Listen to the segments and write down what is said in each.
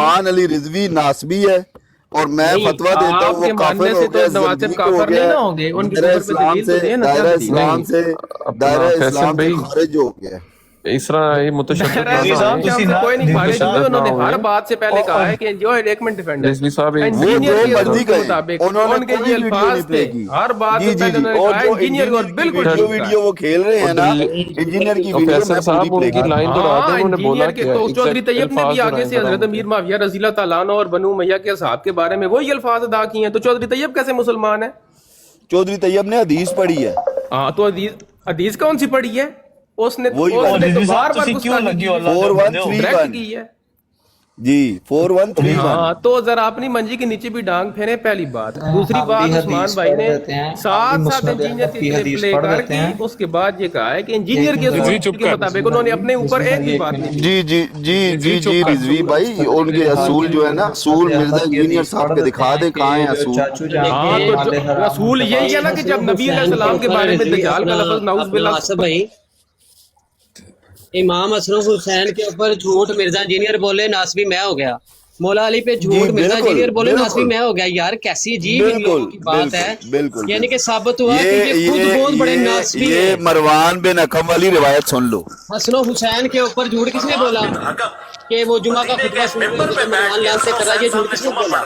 عثمان علی رضوی ناسبی ہے اور میں فتویٰ دیتا ہوں وہ کافر ہو گیا، زندیق ہو گیا، دائرہ اسلام سے دائرہ اسلام سے خارج ہو گیا۔ اس طرح یہ متشدد نہ کوئی نہیں خارج ہوئے، انہوں نے ہر بات سے پہلے کہا ہے کہ جو ایک منٹ ڈیفینڈر رضوی صاحب انجینئر کے مرضی کے مطابق انہوں نے ان کے کوئی یہ ویڈیو الفاظ نہیں پلے تھے، کی۔ ہر بات سے پہلے انہوں نے اور کہا جو انجینئر کو بالکل ویڈیو وہ کھیل رہے ہیں نا، انجینئر کی ویڈیو میں فیصل صاحب پوری ان کی پلے لائن تو رہا دیں، انہوں نے بولا انجینئر کے تو چودھری طیب نے بھی آگے سے حضرت امیر معاویہ رضی اللہ تعالیٰ عنہ اور بنو امیہ کے اصحاب کے بارے میں وہی الفاظ ادا کیے ہیں، تو چودھری طیب کیسے مسلمان ہے؟ چودھری طیب نے حدیث پڑھی ہے۔ ہاں تو حدیث کون سی پڑھی ہے؟ اس نے تو بار بار گستاخی 4131 کی ہے جی 4131۔ ہاں تو ذرا اپنی منجی کے نیچے بھی ڈانگ پھیرے، پہلی بات۔ دوسری بات، عثمان بھائی نے ساتھ ساتھ انجینئر کے کلپ پلے کر کے اس کے بعد یہ کہا ہے کہ انجینئر کے اصول کے مطابق انہوں نے اپنے اوپر ایک بھی بات نہیں کی۔ جی رضوی بھائی ان کے اصول جو ہے نا، اصول مرزا انجینئر صاحب کے دکھا دیں کہاں ہیں اصول۔ ہاں تو اصول یہی ہے نا کہ جب نبی علیہ السلام کے بارے میں دجال کا لفظ نعوذ باللہ، امام اشرف حسین کے اوپر جھوٹ مرزا انجینئر بولے ناسبی میں ہو گیا، مولا علی پہ جھوٹ مرزا انجینئر بولے ناسبی میں ہو گیا۔ یار کیسی عجیب ان لوگوں کی بات ہے، یعنی کہ ثابت ہوا کہ یہ خود بہت بڑے ناسبی ہیں۔ یہ مروان بن حکم والی روایت سن لو۔ حسن و حسین کے اوپر جھوٹ کس نے بولا کہ وہ جمعہ کا خطبہ سن کے مروان لان سے کرا، یہ جھوٹ کس نے بولا؟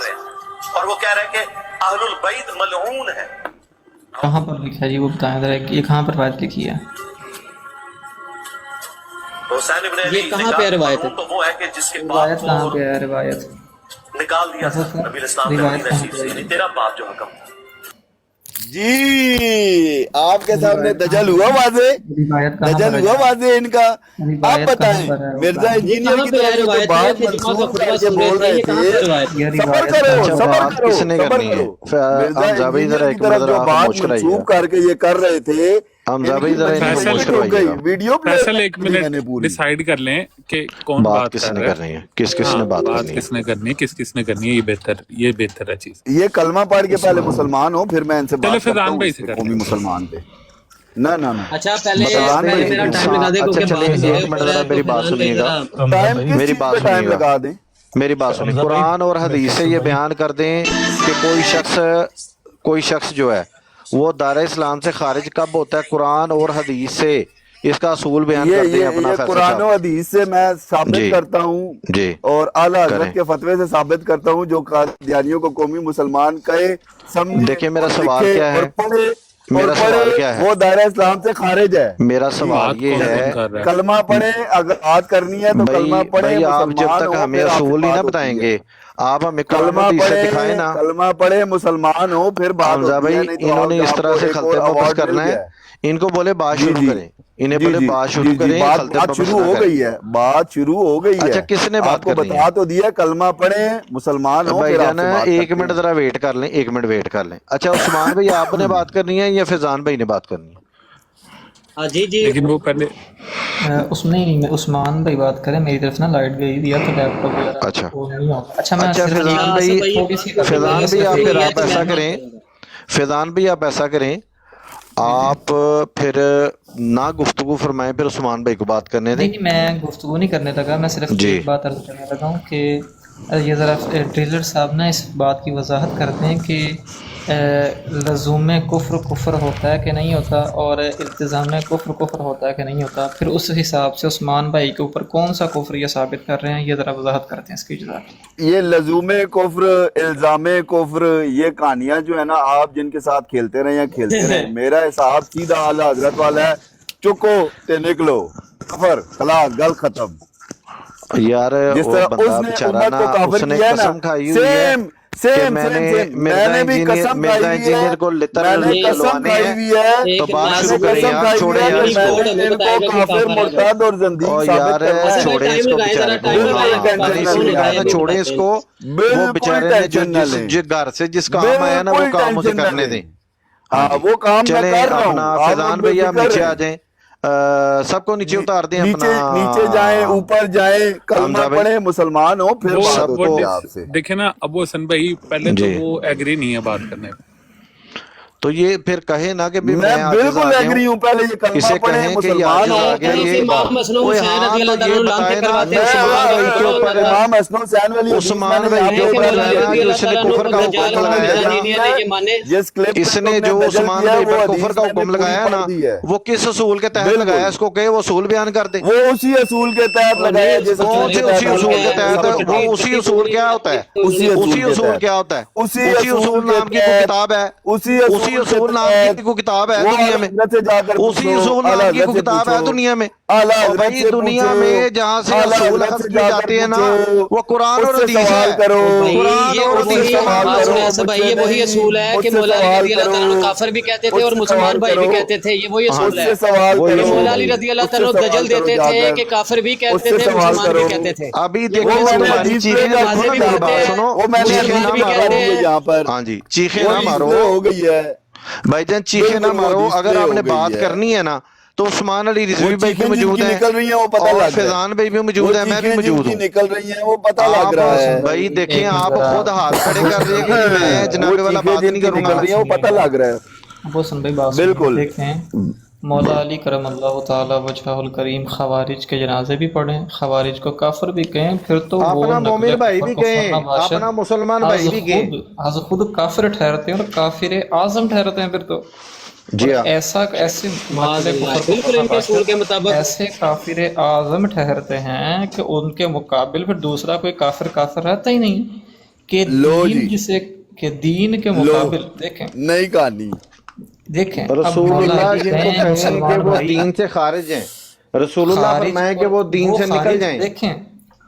اور وہ کہہ رہے کہ اہل البیت ملعون ہے۔ کہاں پر لکھا ہے جی، وہ بتائیں ذرا، یہ کہاں پر بات لکھی ہے؟ حسین ابن علی یہ کہاں پہ روایت ہے؟ تو وہ ہے کہ جس کے روایت باپ کہاں کو پہ ہے؟ روایت نکال دیا تھا نبی اسلام نے روایت کہاں نصیب پہ سے، ہے؟ یعنی تیرا باپ جو حکم تھا۔ جی آپ کے سامنے دجل ہوا واضح، روایت کہاں دجل پر ہوا ہے؟ واضح ان کا۔ آپ روایت بتائیں کہاں پر ہے؟ مرزا انجینئر کہاں کی پہ ہے طرف سے جو روایت بات ہے کہ جمعہ کا منسوخ خطبہ کر کے سن رہے بول تھے، رہے یہ کہاں پہ تھے، روایت ہے؟ یہ صبر روایت کرو کہاں پر صبر ہے؟ کرو کس نے صبر کرنی ہے؟ کرو۔ مرزا حمزہ بھائی ذرا انجینئر کی ایک منٹ طرف جو ذرا بات خاموش کرائیے منسوخ کر کے یہ کر رہے تھے، حمزہ ان بھائی کی ذرا منظور خاموش ہو کروائیے گئی، گا۔ ویڈیو فیصل ایک میں نے منٹ پوری ڈیسائیڈ کر لیں کہ کون بات بات کس کر نے رہا ہے۔ کرنی ہے، کس نے بات کرنی ہے؟ کس نے کرنی ہے، کس نے کرنی ہے، یہ بہتر ہے چیز۔ یہ کلمہ پڑھ کے پہلے مسلمان ہو، پھر میں ان سے چلو بات کرتا فیضان ہوں بھائی اس سے پہ، کر قومی لیں۔ مسلمان پہ۔ نہ اچھا پہلے فیضان بھائی میرا ٹائم لگا دے اچھا کیونکہ چلیں بات ایک منٹ ذرا میری بات سنیے گا، ٹائم کس میری چیز بات پہ ٹائم سنیے گا، لگا دیں؟ میری بات سنیں۔ قرآن اور حدیث سے یہ بیان کر دیں کہ کوئی شخص جو ہے وہ دار اسلام سے خارج کب ہوتا ہے، قرآن اور حدیث سے اس کا اصول بیان کر دیں اپنا یہ فیصل قرآن و صاحب۔ حدیث سے میں ثابت جی کرتا ہوں، جی اور اعلیٰ کریں۔ حضرت کے فتوے سے ثابت کرتا ہوں، جو قادیانیوں کو قومی مسلمان کہے، سمجھے دیکھیں میرا اور سوال لکھے کیا ہے، اور پڑھے میرا سوال کیا ہے، وہ دائرہ اسلام سے خارج ہے۔ میرا سوال بات یہ کون ہے کر رہا ہے؟ کلمہ پڑھے، اگر بات کرنی ہے تو کلمہ پڑھے، بھائی آپ جب مسلمان تک ہو، ہمیں پھر آپ سے اصول نہیں نہ بات بتائیں ہوتی ہے۔ گے، آپ ہمیں قرآن و کلمہ حدیث سے پڑھے، دکھائیں نا۔ کلمہ پڑھے، مسلمان ہو، پھر بات حمزہ ہوتی ہے، بھائی نہیں تو انہوں نے اس آپ طرح کو سے ایک اور خلطے پپس ایوارڈ مل کرنا ہے، گیا ہے۔ ان کو بولے بات جی شروع جی کریں، انہیں بولے بات شروع کریں، بات خلطے پپس شروع نہ ہو کریں۔ گئی ہے، بات شروع ہو گئی ہے۔ اچھا کس نے آپ بات کو کرنی ہے؟ بتا تو دیا، کلمہ پڑھیں، مسلمان ہو، بھائی پھر آپ جانا سے بات ایک کرتے منٹ ہیں۔ ذرا ویٹ کر لیں، ایک منٹ ویٹ کر لیں۔ اچھا عثمان بھائی آپ نے بات کرنی ہے یا فیضان بھائی نے بات کرنی ہے؟ جی جی لیکن وہ پہلے نہیں عثمان بھائی بات کریں، میری طرف نا لائٹ گئی دیا تو لیپ ٹاپ وغیرہ اچھا وہ نہیں ہوگا۔ اچھا میں اچھا صرف فیضان بھائی، تھوڑی سی فیضان بھائی آپ پھر آپ ایسا میں کریں، فیضان بھائی آپ ایسا کریں، آپ پھر نہ گفتگو فرمائیں، پھر عثمان بھائی کو بات کرنے دیں۔ نہیں میں گفتگو نہیں کرنے لگا، میں صرف جی ایک بات عرض کرنے لگا ہوں کہ یہ ذرا ٹریلر صاحب نا اس بات کی وضاحت کرتے ہیں کہ لزوم کفر ہوتا ہے کہ نہیں ہوتا، اور التزام کفر ہوتا ہے کہ نہیں ہوتا، پھر اس حساب سے عثمان بھائی کے اوپر کون سا کفر یہ ثابت کر رہے ہیں، یہ ذرا وضاحت کرتے ہیں اس کی جزاک۔ یہ لزوم کفر، الزام کفر، یہ کہانیاں جو ہے نا، آپ جن کے ساتھ کھیلتے رہے یا کھیلتے رہے، میرا حساب سیدھا اعلیٰ حضرت والا ہے، چکو تے نکلو، کفر خلاص گل ختم۔ یار جس وہ طرح بندہ اس نے بیچارہ امت نا، کو کافر اس نے کیا ہے نا، قسم کھائی ہوئی ہے کہ میں نے میں بھی قسم کھائی مرزا ہوئی انجینئر ہے، کو میں لٹرل نے قسم چلوانے کھائی ہیں، ہوئی ہے، تو بات میں شروع نے کریں قسم یار، کھائی ہوئی چھوڑیں ہے یار کہ اس میں کو، نے ان کو کافر، مرتد اور زندیق او ثابت یار کرنا ہے۔ چھوڑیں اس کو بیچارے کو، نہیں سمجھا نا، چھوڑیں اس کو، وہ بالکل بیچارے نے جو ٹینشن نہ لیں، جس گھر سے جس کام آیا نا وہ بالکل کام اسے ٹینشن نہ کرنے لیں۔ دیں۔ ہاں وہ کام میں چلیں کر رہا ہوں، اپنا آپ فیضان لوگ بھائی آپ بے فکر نیچے آ رہیں، جائیں، سب کو نیچے اتار دیں اپنا۔ نیچے جائیں، اوپر جائیں، کلمہ حمزہ بھائی پڑھیں، مسلمان ہو، پھر بات ہوتی ہے آپ سے۔ دیکھیں نا ابو حسن بھائی، پہلے تو جی وہ ایگری نہیں ہے بات کرنے پہ، تو یہ پھر کہے نا کہ میں بالکل ایگری ہوں، پہلے یہ کلمہ اسے پڑھیں کہیں کہ مسلمان یہ ہو آگے یہ امام حسن حسین رضی اللہ تعالیٰ عنہ لانتے کرواتے ہیں امام حسن حسین والی عثمان بھائی کے اوپر لگایا جو اس نے کفر کا حکم لگایا اس نے جو عثمان بھائی پر کفر کا حکم لگایا نا وہ کس اصول کے تحت لگایا؟ اس کو کہ وہ اصول بیان کر دے، وہ اسی اصول کے تحت لگایا جس اسی اصول کے تحت وہ اسی اصول کیا ہوتا ہے؟ اسی اصول کیا ہوتا ہے؟ اسی اصول نام کی کوئی کتاب ہے، اسی اصول نام کی کوئی کتاب ہے دنیا میں، اسی اصول نام کی کوئی کتاب ہے دنیا میں۔ اور بھائی دنیا میں جہاں سے اصول اخذ کی جاتے ہیں نا وہ قرآن اور حدیث ہے، قرآن اور حدیث ہے۔ بھائی یہ وہی اصول ہے کہ مولا علی رضی اللہ تعالیٰ عنہ کافر بھی کہتے تھے اور مسلمان بھائی بھی کہتے تھے، یہ وہی اصول ہے کہ مولا علی رضی اللہ تعالیٰ عنہ دجل دیتے تھے کہ کافر بھی کہتے تھے مسلمان بھی کہتے تھے۔ ابھی دیکھو تمہاری چیخیں نہ سنو، چیخیں نہ مارو، ہاں جی چیخیں نہ مارو ہو گئی ہے بھائی جان، چیخیں نہ مارو۔ اگر آپ نے بات کرنی ہے نا تو عثمان علی رضوی بھائی بھی موجود ہیں اور فیضان بھائی بھی موجود ہیں، میں بھی موجود ہوں۔ نکل رہی ہیں وہ پتہ لگ رہا ہے بھائی دیکھیں آپ خود ہاتھ کھڑے کر رہے ہیں کہ میں جناب والا بات نہیں کروں گا، وہ پتہ لگ رہا ہے وہ سن بھائی بات بالکل۔ دیکھیں مولا علی کرم اللہ تعالی وجہہ الکریم خوارج کے جنازے بھی پڑھیں، خوارج کو کافر بھی کہیں، پھر تو وہ اپنا مومن بھائی بھی کہیں، اپنا مسلمان بھائی بھی کہیں، آج خود کافر ٹھہرتے ہیں اور کافر اعظم ٹھہرتے ہیں پھر تو جی ہاں ایسے بالکل ان کے اصول کے مطابق ایسے کافر اعظم ٹھہرتے ہیں کہ ان کے مقابل پھر دوسرا کوئی کافر رہتا ہی نہیں کہ دین جسے کہ دین کے مقابل دیکھیں نئی کہانی دیکھیں رسول اللہ جن کو کہیں کہ وہ دین سے خارج ہیں، رسول اللہ فرمائیں کہ وہ دین سے نکل جائیں۔ دیکھیں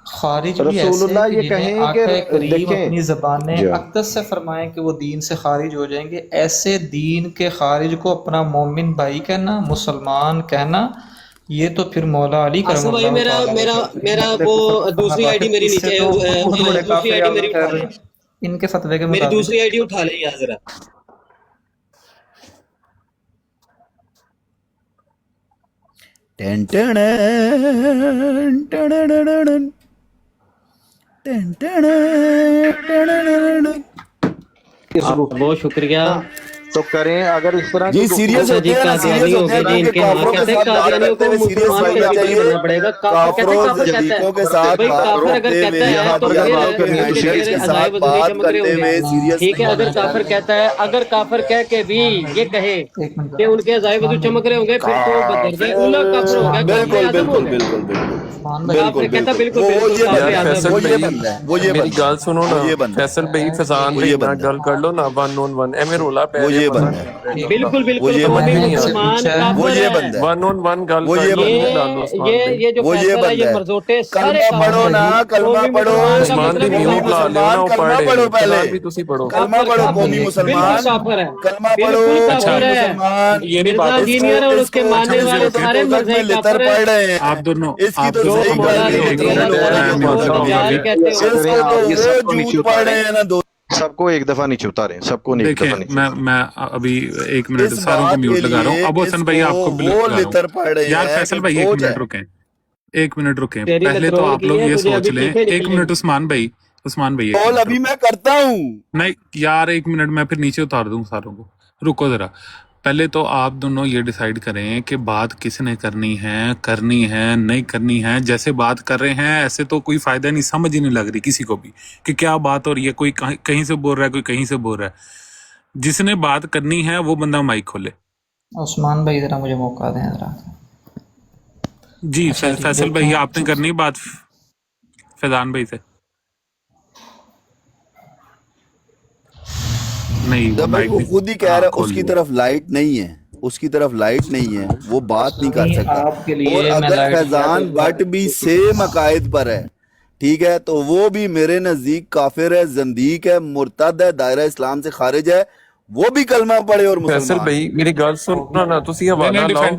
خارج بھی رسول اللہ یہ ایسے کہیں کہ کریم اپنی زبان اقدس سے فرمائیں کہ وہ دین سے خارج ہو جائیں گے، ایسے دین کے خارج کو اپنا مومن بھائی کہنا، مسلمان کہنا، یہ تو پھر مولا علی کرم اللہ میرا وہ دوسری آئی ڈی میری نیچے دوسری آئی ڈی میری اٹھا لیں، ان کے فتوے کے میری مطابق دوسری آئی ڈی اٹھا لیں یہاں ذرا۔ بہت شکریہ تو کریں اگر اس طرح جی سیریس ہوتے ہیں نا، سیریس ہوتے ہیں کہ کافروں کے ساتھ بات کرتے ہوئے سیریس ہونا چاہیے، کافروں جدیدوں کے ساتھ بات کرتے ہوئے کے ساتھ بات کرتے ہوئے سیریس ٹھیک ہے۔ اگر کافر کہتا ہے، اگر کافر کہہ کے بھی یہ کہے کہ ان کے عزائب وضو چمک رہے ہوں گے پھر تو بدرجہ اولا کافر ہو گیا۔ بالکل بالکل بالکل بالکل کافر کہتا بالکل میری گال سنو نا فیصل بھائی فیضان بھائی نا گل کر لو نا 1 on 1 اے میرے رولا پہ بالکل بالکل ون آن ون گل یہ جو فیصلہ ہے یہ مرزوٹے سارے کلمہ پڑھو نا، کلمہ پڑھو، عثمان بھی نیو بلا لیو نا کلمہ پڑھو پہلے، بھی تسی پڑھو کلمہ پڑھو قومی مسلمان، کلمہ پڑھو مسلمان، یہ نہیں بات جینئر اور اس کے ماننے والے سارے مذہب لتر پڑھ رہے ہیں آپ دونوں اس کی تو صحیح پڑھ رہے ہیں نا دو سب کو ایک دفعہ نیچے اتاریں، سب کو ایک دفعہ دیکھیں نیچے۔ میں ابھی 1 منٹ ساروں کو میوٹ لگا رہا ہوں۔ ابو حسن بھائی آپ کو یار فیصل بھائی 1 منٹ رکیں، 1 منٹ رکیں، پہلے تو آپ لوگ یہ سوچ لیں 1 منٹ عثمان بھائی ابھی میں کرتا ہوں نہیں یار 1 منٹ میں پھر نیچے اتار دوں ساروں کو، رکو ذرا۔ پہلے تو آپ دونوں یہ ڈیسائیڈ کریں کہ بات کس نے کرنی ہے نہیں کرنی ہے۔ جیسے بات کر رہے ہیں ایسے تو کوئی فائدہ نہیں، سمجھ ہی نہیں لگ رہی کسی کو بھی کہ کیا بات ہو رہی ہے، کوئی کہیں سے بول رہا ہے، کوئی کہیں سے بول رہا ہے۔ جس نے بات کرنی ہے وہ بندہ مائک کھولے۔ عثمان بھائی ذرا مجھے موقع دیں ذرا۔ جی فیصل بھائی آپ نے کرنی بات فیضان بھائی سے؟ نہیں جب وہ خود ہی کہہ رہا ہے اس کی طرف لائٹ نہیں ہے، اس کی طرف لائٹ نہیں ہے، وہ بات نہیں کر سکتا۔ اور اگر فیضان بٹ بھی سیم عقائد پر ہے ٹھیک ہے تو وہ بھی میرے نزدیک کافر ہے، زندیق ہے، مرتد ہے، دائرہ اسلام سے خارج ہے، وہ بھی کلمہ پڑھے اور فیصل مسلمان۔ بھائی میری گل سننا نا تسی حوالہ لاؤ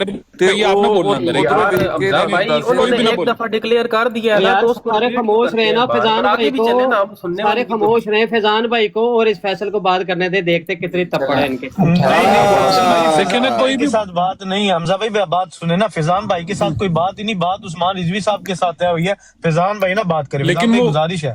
بھائی انہوں نے ایک دفعہ ڈکلیئر کر دیا ہے تو سارے خاموش رہے نا فیضان بھائی کو، سارے خاموش رہے فیضان بھائی کو اور اس فیصل کو بات کرنے دے، دیکھتے کتنی تپڑ ہے ان کے۔ کوئی کے ساتھ بات نہیں، حمزہ بھائی بات سنیں نا، فیضان بھائی کے ساتھ کوئی بات ہی نہیں، بات عثمان رضوی صاحب کے ساتھ ہے ہوئی ہے، فیضان بھائی نا بات کریں، لیکن وہ گزارش ہے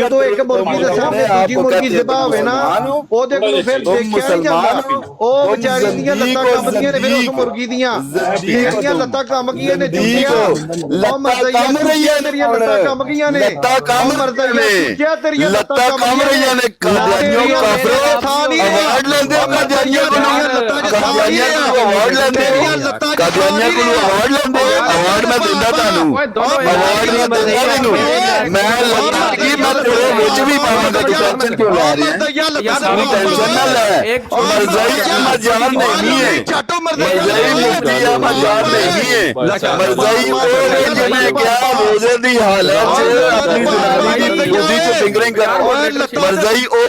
ਜਦੋਂ ਇੱਕ ਮੁਰਗੀ ਦੇ ਸਾਹਮਣੇ ਦੂਜੀ ਮੁਰਗੀ ਜ਼ਿਬਾ ਹੋਵੇ ਨਾ ਉਹਦੇ ਕੋਲ ਫਿਰ ਦੇਖਿਆ ਨਹੀਂ ਜਾਂਦਾ, ਉਹ ਵਿਚਾਰੀ ਦੀਆਂ ਲੱਤਾਂ ਕੰਬਦੀਆਂ ਨੇ, ਫਿਰ ਉਸ ਮੁਰਗੀ ਦੀਆਂ ਜਿਹੜੀਆਂ ਲੱਤਾਂ ਕੰਬ ਗਈਆਂ ਨੇ ਜੁੱਤੀਆਂ ਉਹ ਮਰਦਈਆਂ ਤੇਰੀਆਂ ਲੱਤਾਂ ਕੰਬ ਗਈਆਂ ਨੇ, ਲੱਤਾਂ ਕੰਮ ਮਰਦਈਆਂ ਤੇਰੀਆਂ ਲੱਤਾਂ ਕੰਮ ਰਹੀਆਂ ਨੇ। ਕਾਦੀਆਨੀਓ ਕਾਫਰੋ ਅਵਾਰਡ ਲੈਂਦੇ ਹੋ, ਕਾਦੀਆਨੀਆਂ ਕੋਲੋਂ ਅਵਾਰਡ ਲੈਂਦੇ ਹੋ, ਕਾਦੀਆਨੀਆਂ ਕੋਲੋਂ ਅਵਾਰਡ ਲੈਂਦੇ ਹੋ। ਅਵਾਰਡ ਮੈਂ ਦਿੰਦਾ ਤੁਹਾਨੂੰ, ਅਵਾਰਡ ਮੈਂ ਦਿੰਦਾ ਮੈਨੂੰ। ਮੈਂ ਲੱਤਾਂ ਕੀ ਮੈਂ ਤੇਰੇ ਵਿੱਚ ਵੀ ਪਾਵਾਂਗਾ, ਤੂੰ ਟੈਨਸ਼ਨ ਕਿਉਂ ਲੈ ਰਿਹਾ ਹੈ? ਟੈਨਸ਼ਨ ਨਾ ਲੈ। ਮਰਜ਼ਾਈ ਅਹਿਮਦ ਜਾਨ ਨਹੀਂ ਹੈ, ਮਰਜ਼ਾਈ ਮੁਫਤੀ ਅਹਿਮਦ ਜਾਨ ਨਹੀਂ ਹੈ। ਮਰਜ਼ਾਈ ਉਹ ਹੈ ਜਿਹਨੇ ਕਿਹਾ ਰੋਜ਼ੇ ਦੀ ਹਾਲਤ ਚ ਆਪਣੀ ਜਨਾਨੀ ਦੀ ਗੋਦੀ ਚ ਫਿੰਗਰਿੰਗ ਕਰ। ਮਰਜ਼ਾਈ ਉਹ